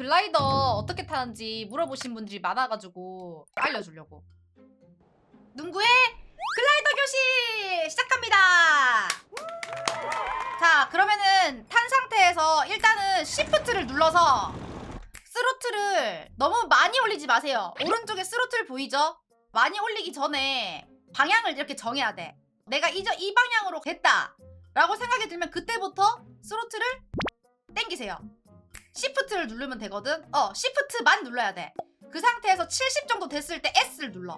글라이더 어떻게 타는지 물어보신 분들이 많아가지고 알려주려고. 농구의 글라이더 교실 시작합니다. 자, 그러면은 탄 상태에서 일단은 시프트를 눌러서 스로틀을 너무 많이 올리지 마세요. 오른쪽에 스로틀 보이죠? 많이 올리기 전에 방향을 이렇게 정해야 돼. 내가 이 방향으로 됐다 라고 생각이 들면 그때부터 스로틀을 땡기세요. 시프트를 누르면 되거든. 시프트만 눌러야 돼. 그 상태에서 70 정도 됐을 때 S를 눌러.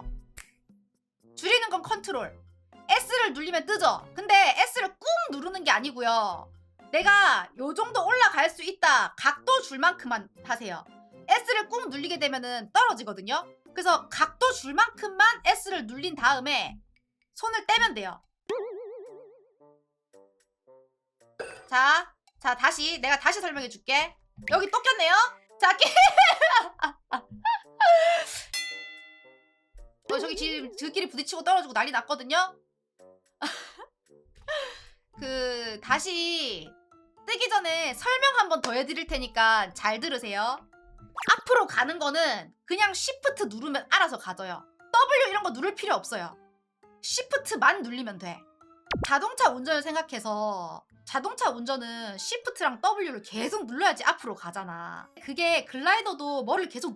줄이는 건 컨트롤. S를 누르면 뜨죠. 근데 S를 꾹 누르는 게 아니고요. 내가 요 정도 올라갈 수 있다 각도 줄 만큼만 하세요. S를 꾹 눌리게 되면은 떨어지거든요. 그래서 각도 줄 만큼만 S를 눌린 다음에 손을 떼면 돼요. 자, 다시 내가 다시 설명해 줄게. 여기 또 꼈네요. 자, 저기 지금 저끼리 부딪히고 떨어지고 난리 났거든요. 다시 뜨기 전에 설명 한 번 더 해드릴 테니까 잘 들으세요. 앞으로 가는 거는 그냥 시프트 누르면 알아서 가져요. W 이런 거 누를 필요 없어요. 시프트만 눌리면 돼. 자동차 운전을 생각해서 자동차 운전은 시프트랑 W를 계속 눌러야지 앞으로 가잖아. 그게 글라이더도 뭐를 계속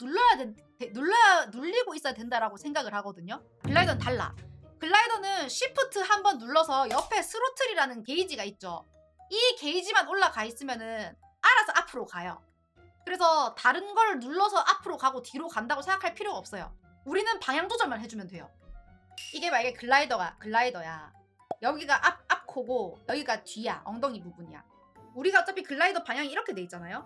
눌리고 있어야 된다라고 생각을 하거든요. 글라이더는 달라. 글라이더는 시프트 한 번 눌러서 옆에 스로틀이라는 게이지가 있죠. 이 게이지만 올라가 있으면은 알아서 앞으로 가요. 그래서 다른 걸 눌러서 앞으로 가고 뒤로 간다고 생각할 필요가 없어요. 우리는 방향 조절만 해주면 돼요. 이게 만약에 글라이더야. 여기가 앞코고 여기가 뒤야. 엉덩이 부분이야. 우리가 어차피 글라이더 방향이 이렇게 돼 있잖아요.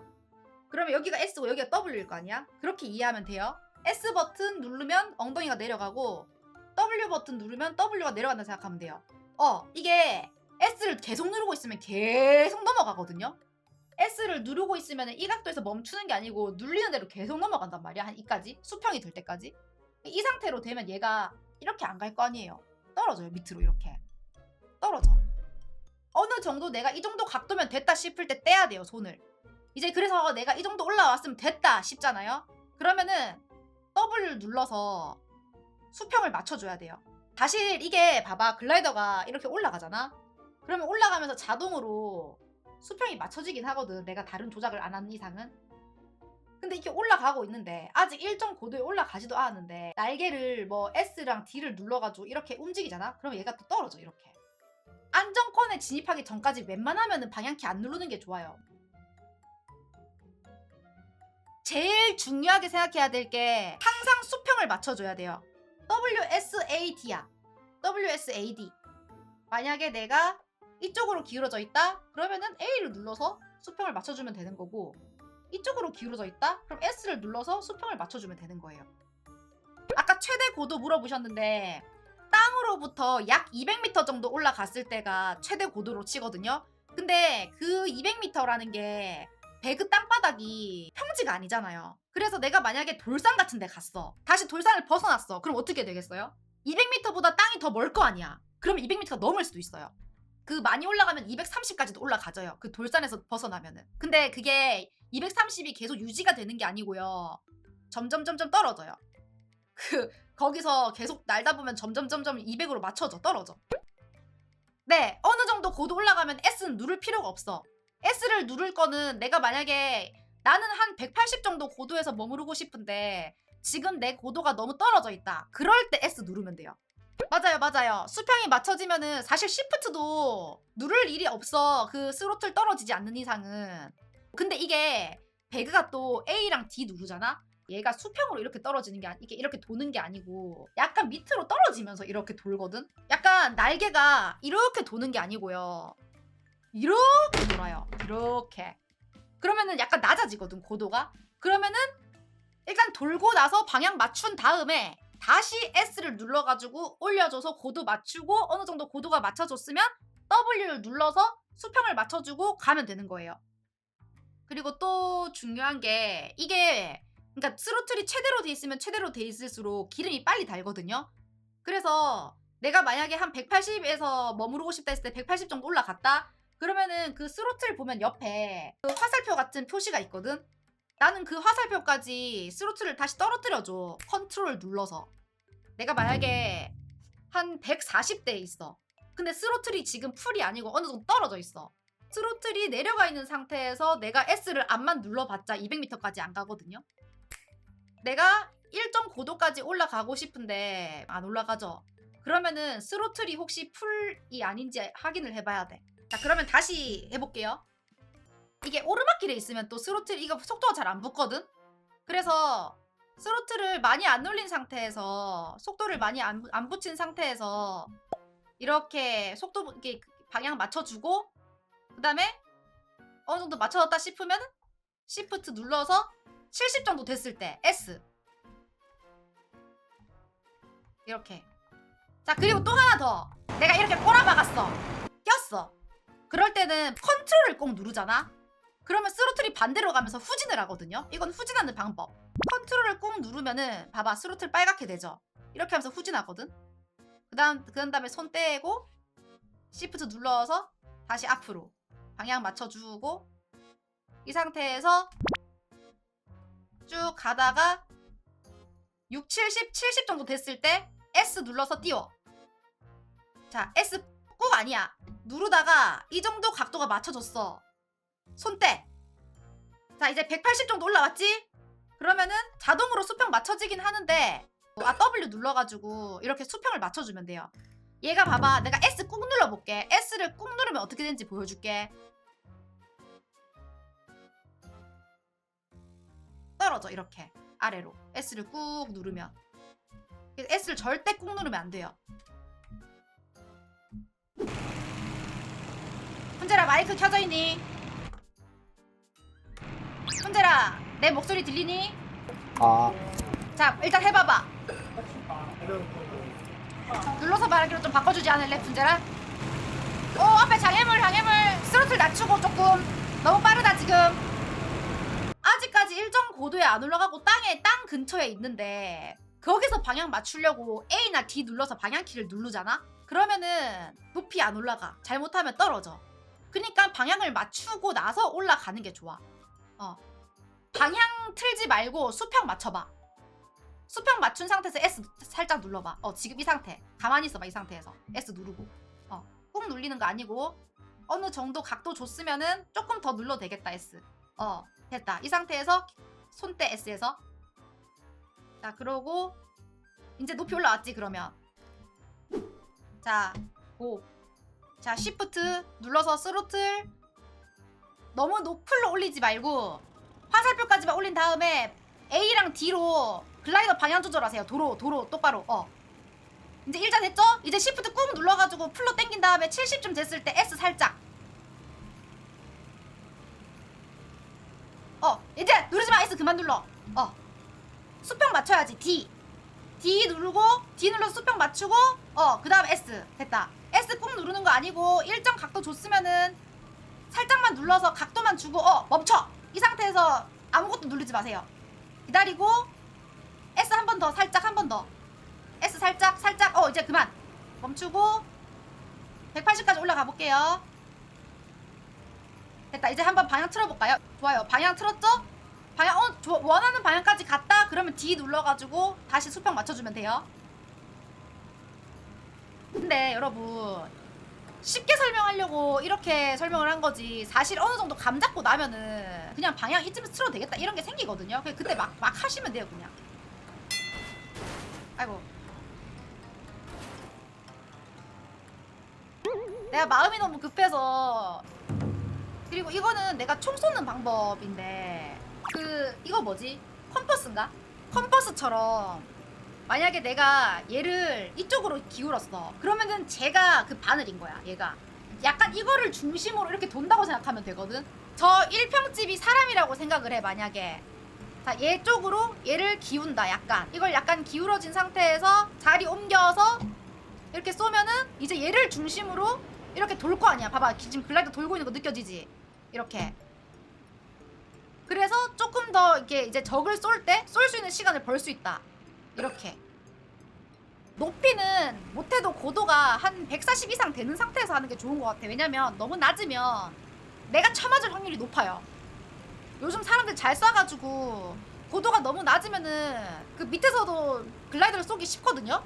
그러면 여기가 S고 여기가 W일 거 아니야? 그렇게 이해하면 돼요. S 버튼 누르면 엉덩이가 내려가고 W 버튼 누르면 W가 내려간다 생각하면 돼요. 이게 S를 계속 누르고 있으면 계속 넘어가거든요. S를 누르고 있으면 이 각도에서 멈추는 게 아니고 눌리는 대로 계속 넘어간단 말이야. 한 이까지 수평이 될 때까지. 이 상태로 되면 얘가 이렇게 안 갈 거 아니에요. 떨어져요. 밑으로 이렇게 떨어져. 어느 정도 내가 이 정도 각도면 됐다 싶을 때 떼야 돼요. 손을. 이제 그래서 내가 이 정도 올라왔으면 됐다 싶잖아요. 그러면은 W를 눌러서 수평을 맞춰줘야 돼요. 사실 이게 봐봐, 글라이더가 이렇게 올라가잖아. 그러면 올라가면서 자동으로 수평이 맞춰지긴 하거든. 내가 다른 조작을 안 하는 이상은. 근데 이렇게 올라가고 있는데 아직 일정 고도에 올라가지도 않았는데 날개를 뭐 S랑 D를 눌러가지고 이렇게 움직이잖아. 그러면 얘가 또 떨어져. 이렇게 안정권에 진입하기 전까지 웬만하면 방향키 안 누르는 게 좋아요. 제일 중요하게 생각해야 될 게 항상 수평을 맞춰줘야 돼요. WSAD야. WSAD. 만약에 내가 이쪽으로 기울어져 있다? 그러면은 A를 눌러서 수평을 맞춰주면 되는 거고, 이쪽으로 기울어져 있다? 그럼 S를 눌러서 수평을 맞춰주면 되는 거예요. 아까 최대 고도 물어보셨는데 땅으로부터 약 200m 정도 올라갔을 때가 최대 고도로 치거든요. 근데 그 200m라는 게 배그 땅바닥이 평지가 아니잖아요. 그래서 내가 만약에 돌산 같은 데 갔어. 다시 돌산을 벗어났어. 그럼 어떻게 되겠어요? 200m보다 땅이 더 멀 거 아니야. 그러면 200m가 넘을 수도 있어요. 그 많이 올라가면 230까지도 올라가져요. 그 돌산에서 벗어나면은. 근데 그게 230이 계속 유지가 되는 게 아니고요. 점점 떨어져요. 거기서 계속 날다 보면 점점 200으로 맞춰져 떨어져. 네, 어느 정도 고도 올라가면 S는 누를 필요가 없어. S를 누를 거는 내가 만약에 나는 한 180 정도 고도에서 머무르고 싶은데 지금 내 고도가 너무 떨어져 있다. 그럴 때 S 누르면 돼요. 맞아요. 수평이 맞춰지면은 사실 시프트도 누를 일이 없어. 그 스로틀 떨어지지 않는 이상은. 근데 이게 배그가 또 A랑 D 누르잖아? 얘가 수평으로 이렇게 떨어지는 게 이렇게 도는 게 아니고 약간 밑으로 떨어지면서 이렇게 돌거든? 약간 날개가 이렇게 도는 게 아니고요. 이렇게 돌아요. 이렇게. 그러면은 약간 낮아지거든, 고도가. 그러면은 일단 돌고 나서 방향 맞춘 다음에 다시 S를 눌러가지고 올려줘서 고도 맞추고 어느 정도 고도가 맞춰졌으면 W를 눌러서 수평을 맞춰주고 가면 되는 거예요. 그리고 또 중요한 게 이게 그러니까 스로틀이 최대로 돼 있으면 최대로 돼 있을수록 기름이 빨리 달거든요. 그래서 내가 만약에 한 180에서 머무르고 싶다 했을 때 180 정도 올라갔다? 그러면은 그 스로틀 보면 옆에 그 화살표 같은 표시가 있거든? 나는 그 화살표까지 스로틀을 다시 떨어뜨려줘. 컨트롤 눌러서. 내가 만약에 한 140대에 있어. 근데 스로틀이 지금 풀이 아니고 어느 정도 떨어져 있어. 스로틀이 내려가 있는 상태에서 내가 S를 암만 눌러봤자 200m까지 안 가거든요. 내가 1.9도까지 올라가고 싶은데 안 올라가죠. 그러면은 스로틀이 혹시 풀이 아닌지 확인을 해봐야 돼. 자, 그러면 다시 해볼게요. 이게 오르막길에 있으면 또 스로틀 이거 속도가 잘 안 붙거든. 그래서 스로틀을 많이 안 눌린 상태에서 속도를 많이 안 붙인 상태에서 이렇게 속도 이렇게 방향 맞춰주고 그 다음에 어느 정도 맞춰졌다 싶으면 시프트 눌러서 70 정도 됐을 때 S 이렇게. 자, 그리고 또 하나 더. 내가 이렇게 꼬라박았어. 꼈어. 그럴 때는 컨트롤을 꼭 누르잖아. 그러면 스로틀이 반대로 가면서 후진을 하거든요. 이건 후진하는 방법. 컨트롤을 꾹 누르면은 봐봐, 스로틀 빨갛게 되죠. 이렇게 하면서 후진하거든. 그 다음에 손 떼고 시프트 눌러서 다시 앞으로 방향 맞춰주고 이 상태에서 쭉 가다가 6, 70 정도 됐을 때 S 눌러서 띄워. 자, S 꾹 아니야. 누르다가 이 정도 각도가 맞춰졌어. 손 떼. 자, 이제 180 정도 올라왔지? 그러면은 자동으로 수평 맞춰지긴 하는데 W 눌러가지고 이렇게 수평을 맞춰주면 돼요. 얘가 봐봐, 내가 S 꾹 눌러볼게. S를 꾹 누르면 어떻게 되는지 보여줄게. 떨어져, 이렇게 아래로. S를 꾹 누르면. S를 절대 꾹 누르면 안 돼요. 훈제라, 마이크 켜져 있니? 훈제라, 내 목소리 들리니? 자, 일단 해봐봐. 눌러서 말하기로 좀 바꿔주지 않을래, 훈제라? 오, 앞에 장애물. 스로틀 낮추고 조금. 너무 빠르다 지금. 아직까지 1.9도에 안 올라가고 땅 근처에 있는데 거기서 방향 맞추려고 A나 D 눌러서 방향키를 누르잖아? 그러면은 높이 안 올라가. 잘못하면 떨어져. 그니까 방향을 맞추고 나서 올라가는 게 좋아. 방향 틀지 말고 수평 맞춰봐. 수평 맞춘 상태에서 S 살짝 눌러봐. 지금 이 상태. 가만히 있어봐, 이 상태에서. S 누르고. 꾹 눌리는 거 아니고 어느 정도 각도 줬으면은 조금 더 눌러도 되겠다, S. 됐다. 이 상태에서 손대 S에서. 자, 그러고 이제 높이 올라왔지, 그러면. 자, 고. 자, 시프트 눌러서 스로틀 너무 높을로 올리지 말고 화살표까지만 올린 다음에 A랑 D로 글라이더 방향 조절하세요. 도로 똑바로. 이제 일자 됐죠? 이제 시프트 꾹 눌러가지고 풀로 당긴 다음에 70쯤 됐을 때 S 살짝. 이제 누르지 마. S 그만 눌러. 수평 맞춰야지. D 누르고 D 눌러서 수평 맞추고 그 다음 S. 됐다. S 꾹 누르는 거 아니고 일정 각도 줬으면은 살짝만 눌러서 각도만 주고 멈춰. 이 상태에서 아무것도 누르지 마세요. 기다리고 S 한 번 더, 살짝 한 번 더. S 살짝 이제 그만. 멈추고 180까지 올라가 볼게요. 됐다. 이제 한번 방향 틀어볼까요? 좋아요. 방향 틀었죠? 방향 원하는 방향까지 갔다. 그러면 D 눌러가지고 다시 수평 맞춰주면 돼요. 근데 여러분, 쉽게 설명하려고 이렇게 설명을 한 거지, 사실 어느 정도 감 잡고 나면은 그냥 방향 이쯤에서 틀어도 되겠다 이런 게 생기거든요. 그때 막 하시면 돼요, 그냥. 아이고, 내가 마음이 너무 급해서. 그리고 이거는 내가 총 쏘는 방법인데 이거 뭐지? 컴퍼스인가? 컴퍼스처럼 만약에 내가 얘를 이쪽으로 기울었어. 그러면은 쟤가 그 바늘인 거야. 얘가 약간 이거를 중심으로 이렇게 돈다고 생각하면 되거든. 저 1평집이 사람이라고 생각을 해. 만약에 자, 얘 쪽으로 얘를 기운다. 약간 이걸 약간 기울어진 상태에서 자리 옮겨서 이렇게 쏘면은 이제 얘를 중심으로 이렇게 돌 거 아니야. 봐봐, 지금 글라이더 돌고 있는 거 느껴지지? 이렇게. 그래서 조금 더 이렇게 이제 적을 쏠 때 쏠 수 있는 시간을 벌 수 있다. 이렇게. 높이는 못해도 고도가 한 140 이상 되는 상태에서 하는 게 좋은 것 같아. 왜냐면 너무 낮으면 내가 쳐맞을 확률이 높아요. 요즘 사람들 잘 쏴가지고 고도가 너무 낮으면은 그 밑에서도 글라이더를 쏘기 쉽거든요.